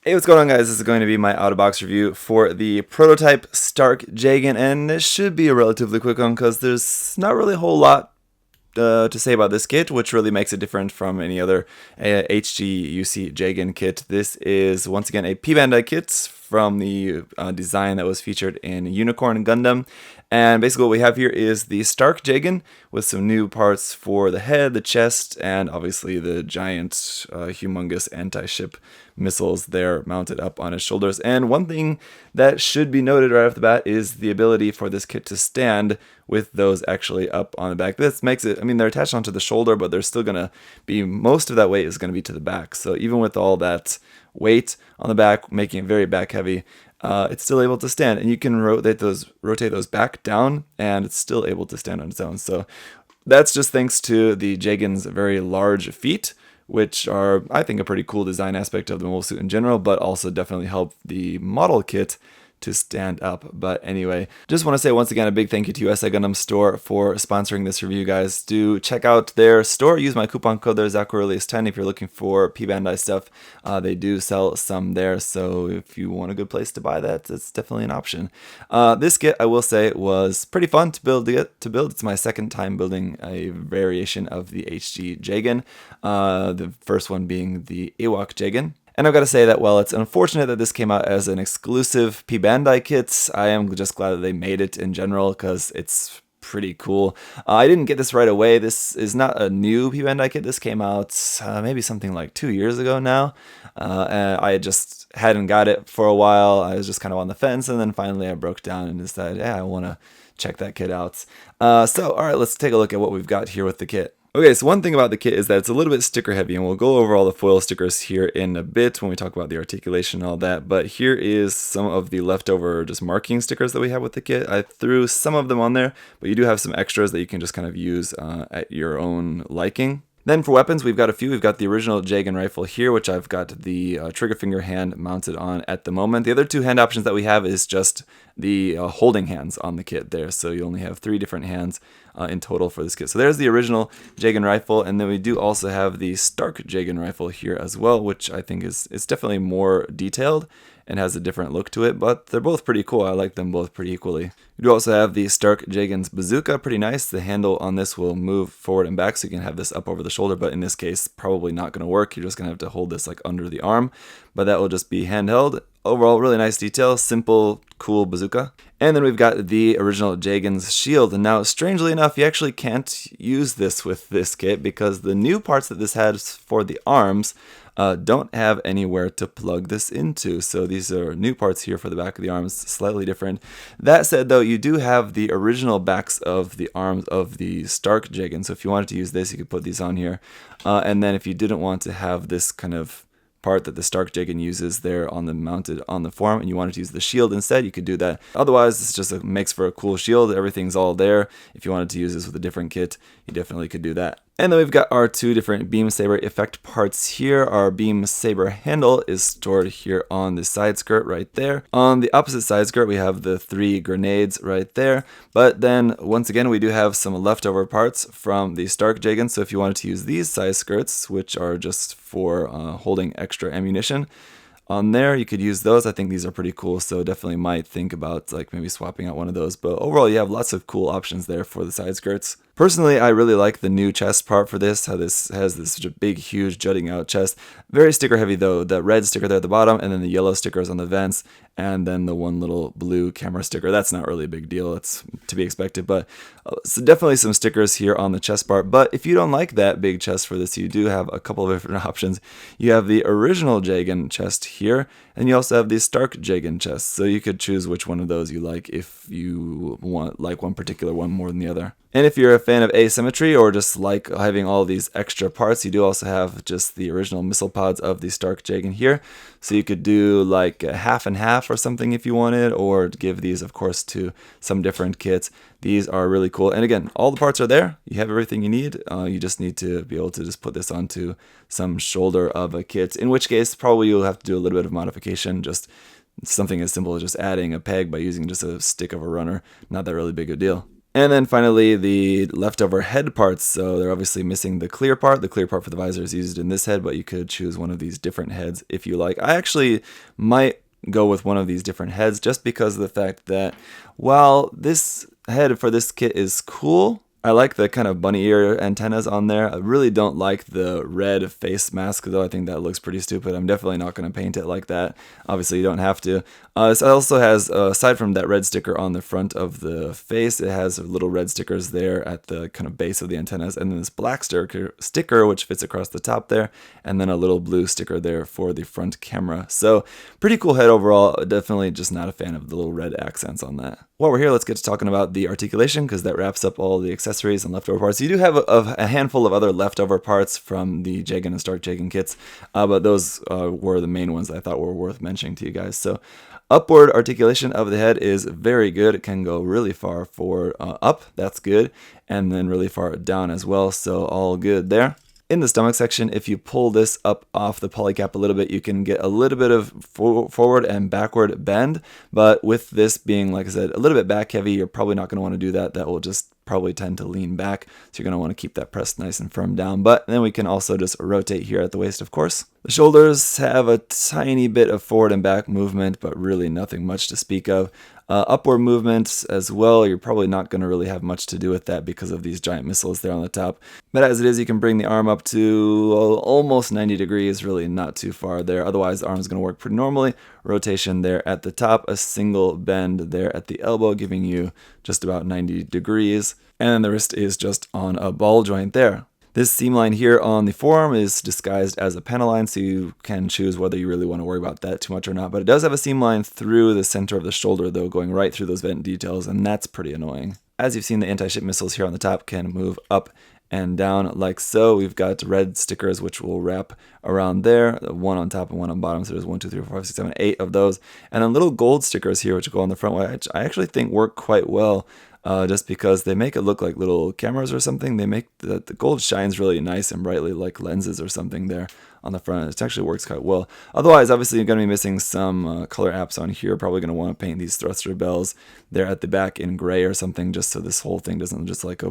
Hey, what's going on, guys? This is going to be my out-of-box review for the Prototype Stark Jegan, and this should be a relatively quick one because there's not really a whole lot to say about this kit, which really makes it different from any other HGUC Jegan kit. This is, once again, a P-Bandai kit from the design that was featured in Unicorn Gundam. And basically what we have here is the Stark Jegan with some new parts for the head, the chest, and obviously the giant, humongous anti-ship missiles there mounted up on his shoulders. And one thing that should be noted right off the bat is the ability for this kit to stand with those actually up on the back. This makes it, I mean, they're attached onto the shoulder, but they're still going to be, most of that weight is going to be to the back. So even with all that weight on the back, making it very back heavy, it's still able to stand, and you can rotate those back down, and it's still able to stand on its own. So that's just thanks to the Jegan's very large feet, which are, I think, a pretty cool design aspect of the mobile suit in general, but also definitely help the model kit to stand up. But anyway, just want to say once again a big thank you to USA Gundam Store for sponsoring this review, guys. Do check out their store. Use my coupon code there, ZakuAurelius10, if you're looking for P-Bandai stuff. They do sell some there, so if you want a good place to buy that, it's definitely an option. This kit, I will say, was pretty fun to build. It's my second time building a variation of the HG Jegan, the first one being the Ewok Jegan. And I've got to say that while it's unfortunate that this came out as an exclusive P-Bandai kit, I am just glad that they made it in general because it's pretty cool. I didn't get this right away. This is not a new P-Bandai kit. This came out maybe something like 2 years ago now. And I just hadn't got it for a while. I was just kind of on the fence, and then finally I broke down and decided, yeah, I want to check that kit out. So, all right, let's take a look at what we've got here with the kit. Okay, so one thing about the kit is that it's a little bit sticker heavy, and we'll go over all the foil stickers here in a bit when we talk about the articulation and all that, but here is some of the leftover just marking stickers that we have with the kit. I threw some of them on there, but you do have some extras that you can just kind of use at your own liking. Then for weapons, we've got a few. We've got the original Jegan rifle here, which I've got the trigger finger hand mounted on at the moment. The other two hand options that we have is just the holding hands on the kit there. So you only have 3 different hands in total for this kit. So there's the original Jegan rifle, and then we do also have the Stark Jegan rifle here as well, which I think is definitely more detailed and has a different look to it, but they're both pretty cool. I like them both pretty equally. You do also have the Stark Jegan's bazooka, pretty nice. The handle on this will move forward and back, so you can have this up over the shoulder, but in this case, probably not going to work. You're just going to have to hold this like under the arm, but that will just be handheld. Overall, really nice detail, simple, cool bazooka. And then we've got the original Jegan's shield. And now, strangely enough, you actually can't use this with this kit because the new parts that this has for the arms don't have anywhere to plug this into. So these are new parts here for the back of the arms, slightly different. That said, though, you do have the original backs of the arms of the Stark Jegan. So if you wanted to use this, you could put these on here. And then if you didn't want to have this kind of part that the Stark Jegan uses there on the mounted on the form, and you wanted to use the shield instead, you could do that. Otherwise, this just makes for a cool shield. Everything's all there. If you wanted to use this with a different kit, you definitely could do that. And then we've got our 2 different beam saber effect parts here. Our beam saber handle is stored here on the side skirt right there. On the opposite side skirt, we have the 3 grenades right there. But then once again, we do have some leftover parts from the Stark Jegan. So if you wanted to use these side skirts, which are just for holding extra ammunition on there, you could use those. I think these are pretty cool, so definitely might think about like maybe swapping out one of those. But overall, you have lots of cool options there for the side skirts. Personally, I really like the new chest part for this, how this has this such a big, huge, jutting out chest. Very sticker heavy though, the red sticker there at the bottom, and then the yellow stickers on the vents, and then the one little blue camera sticker. That's not really a big deal, it's to be expected, but so definitely some stickers here on the chest part. But if you don't like that big chest for this, you do have a couple of different options. You have the original Jegan chest here, and you also have the Stark Jegan chest, so you could choose which one of those you like if you want like one particular one more than the other. And if you're a fan of asymmetry or just like having all these extra parts, you do also have just the original missile pods of the Stark Jegan here. So you could do like a half and half or something if you wanted, or give these, of course, to some different kits. These are really cool. And again, all the parts are there. You have everything you need. You just need to be able to just put this onto some shoulder of a kit, in which case probably you'll have to do a little bit of modification. Just something as simple as just adding a peg by using just a stick of a runner. Not that really big a deal. And then finally, the leftover head parts. So they're obviously missing the clear part. The clear part for the visor is used in this head, but you could choose one of these different heads if you like. I actually might go with one of these different heads just because of the fact that while this head for this kit is cool, I like the kind of bunny ear antennas on there. I really don't like the red face mask, though. I think that looks pretty stupid. I'm definitely not going to paint it like that. Obviously, you don't have to. This also has, aside from that red sticker on the front of the face, it has little red stickers there at the kind of base of the antennas, and then this black sticker which fits across the top there, and then a little blue sticker there for the front camera. So, pretty cool head overall. Definitely just not a fan of the little red accents on that. While we're here, let's get to talking about the articulation, because that wraps up all the accessories and leftover parts. You do have a handful of other leftover parts from the Jegan and Stark Jegan kits, but those were the main ones that I thought were worth mentioning to you guys. So, upward articulation of the head is very good. It can go really far forward up, that's good, and then really far down as well, so all good there. In the stomach section, if you pull this up off the polycap a little bit, you can get a little bit of forward and backward bend, but with this being, like I said, a little bit back heavy, you're probably not going to want to do that. That will just probably tend to lean back, so you're going to want to keep that pressed nice and firm down. But then we can also just rotate here at the waist, of course. The shoulders have a tiny bit of forward and back movement, but really nothing much to speak of. Upward movement as well, you're probably not going to really have much to do with that because of these giant missiles there on the top. But as it is, you can bring the arm up to almost 90 degrees, really not too far there. Otherwise, the arm is going to work pretty normally. Rotation there at the top, a single bend there at the elbow, giving you just about 90 degrees. And then the wrist is just on a ball joint there. This seam line here on the forearm is disguised as a panel line, so you can choose whether you really want to worry about that too much or not. But it does have a seam line through the center of the shoulder, though, going right through those vent details, and that's pretty annoying. As you've seen, the anti-ship missiles here on the top can move up and down like so. We've got red stickers which will wrap around there, one on top and one on bottom, so there's 1, 2, 3, 4, 5, 6, 7, 8 of those. And then little gold stickers here which go on the front, which I actually think work quite well. Just because they make it look like little cameras or something. They make the gold shines really nice and brightly like lenses or something there on the front. It actually works quite well. Otherwise, obviously, you're going to be missing some color apps on here. Probably going to want to paint these thruster bells there at the back in gray or something, just so this whole thing doesn't just look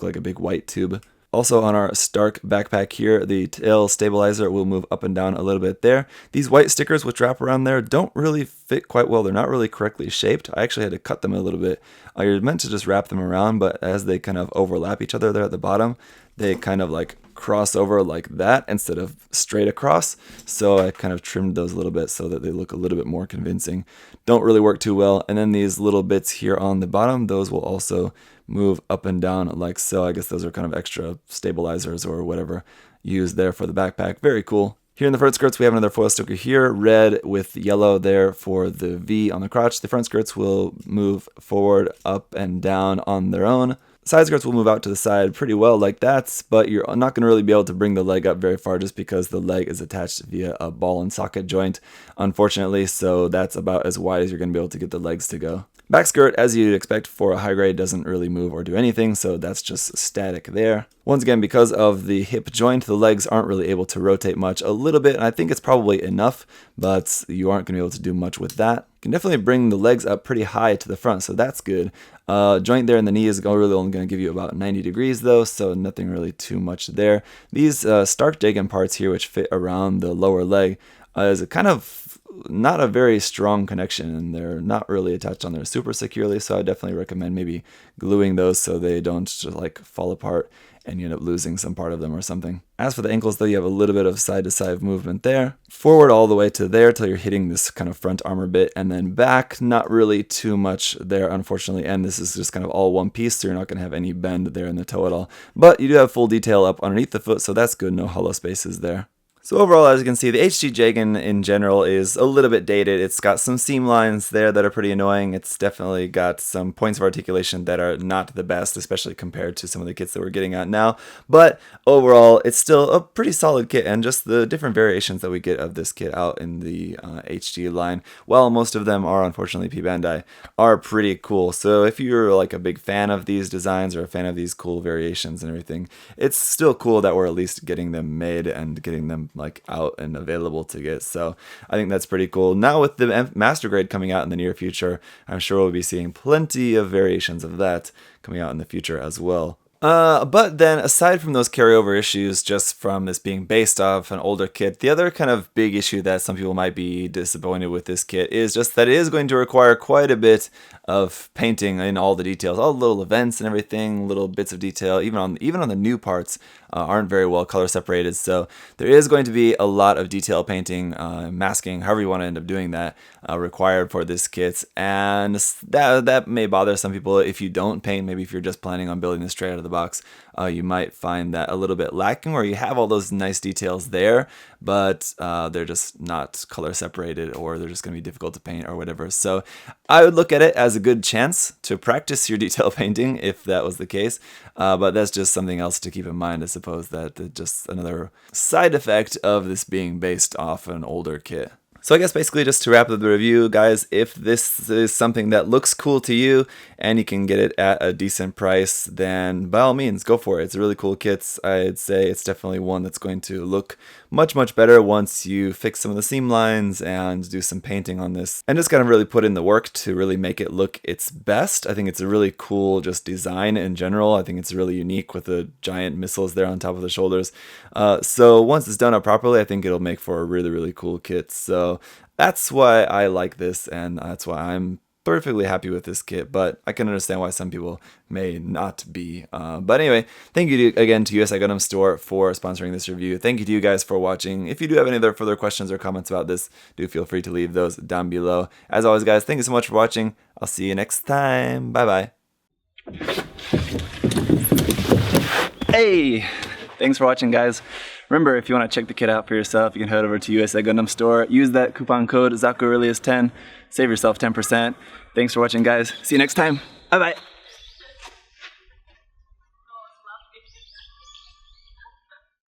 like a big white tube. Also on our Stark backpack here, the tail stabilizer will move up and down a little bit there. These white stickers which wrap around there don't really fit quite well. They're not really correctly shaped. I actually had to cut them a little bit. You're meant to just wrap them around, but as they kind of overlap each other there at the bottom, they kind of like cross over like that instead of straight across. So I kind of trimmed those a little bit so that they look a little bit more convincing. Don't really work too well. And then these little bits here on the bottom, those will also move up and down like so. I guess those are kind of extra stabilizers or whatever used there for the backpack. Very cool. Here in the front skirts, we have another foil sticker here, red with yellow there for the V on the crotch. The front skirts will move forward, up, and down on their own. Side skirts will move out to the side pretty well like that, but you're not going to really be able to bring the leg up very far just because the leg is attached via a ball and socket joint, unfortunately, so that's about as wide as you're going to be able to get the legs to go. Back skirt, as you'd expect for a high grade, doesn't really move or do anything, so that's just static there. Once again, because of the hip joint, the legs aren't really able to rotate much. A little bit, and I think it's probably enough, but you aren't going to be able to do much with that. You can definitely bring the legs up pretty high to the front, so that's good. Joint there in the knee is really only going to give you about 90 degrees though, so nothing really too much there. These Stark Jegan parts here, which fit around the lower leg, is a kind of not a very strong connection, and they're not really attached on there super securely, so I definitely recommend maybe gluing those so they don't just like fall apart and you end up losing some part of them or something. As for the ankles though, you have a little bit of side to side movement there. Forward all the way to there till you're hitting this kind of front armor bit, and then back, not really too much there unfortunately, and this is just kind of all one piece, so you're not going to have any bend there in the toe at all. But you do have full detail up underneath the foot, so that's good, no hollow spaces there. So overall, as you can see, the HG Jegan in general is a little bit dated. It's got some seam lines there that are pretty annoying. It's definitely got some points of articulation that are not the best, especially compared to some of the kits that we're getting at now. But overall, it's still a pretty solid kit, and just the different variations that we get of this kit out in the HG line, while most of them are unfortunately P-Bandai, are pretty cool. So if you're like a big fan of these designs or a fan of these cool variations and everything, it's still cool that we're at least getting them made and getting them like out and available to get. So I think that's pretty cool. Now with the Master Grade coming out in the near future, I'm sure we'll be seeing plenty of variations of that coming out in the future as well. But then aside from those carryover issues just from this being based off an older kit, the other kind of big issue that some people might be disappointed with this kit is just that it is going to require quite a bit of painting in all the details, all the little events and everything, little bits of detail, even on the new parts aren't very well color separated. So there is going to be a lot of detail painting, masking, however you want to end up doing that, required for this kit, and that may bother some people if you don't paint. Maybe if you're just planning on building this straight out of the box, you might find that a little bit lacking, or you have all those nice details there, but they're just not color separated, or they're just going to be difficult to paint or whatever. So I would look at it as a good chance to practice your detail painting if that was the case, but that's just something else to keep in mind. I suppose that just another side effect of this being based off an older kit. So I guess basically just to wrap up the review, guys, if this is something that looks cool to you and you can get it at a decent price, then by all means, go for it. It's a really cool kit. I'd say it's definitely one that's going to look much, much better once you fix some of the seam lines and do some painting on this. And just kind of really put in the work to really make it look its best. I think it's a really cool just design in general. I think it's really unique with the giant missiles there on top of the shoulders. So once it's done up properly, I think it'll make for a really, really cool kit. So that's why I like this, and that's why I'm perfectly happy with this kit, but I can understand why some people may not be. But anyway, thank you again to USI Gundam Store for sponsoring this review. Thank you to you guys for watching. If you do have any other further questions or comments about this, do feel free to leave those down below. As always, guys, thank you so much for watching. I'll see you next time. Bye-bye. Hey! Thanks for watching, guys. Remember, if you want to check the kit out for yourself, you can head over to USI Gundam Store. Use that coupon code ZakuAurelius10. Save yourself 10%. Thanks for watching, guys. See you next time. Bye-bye.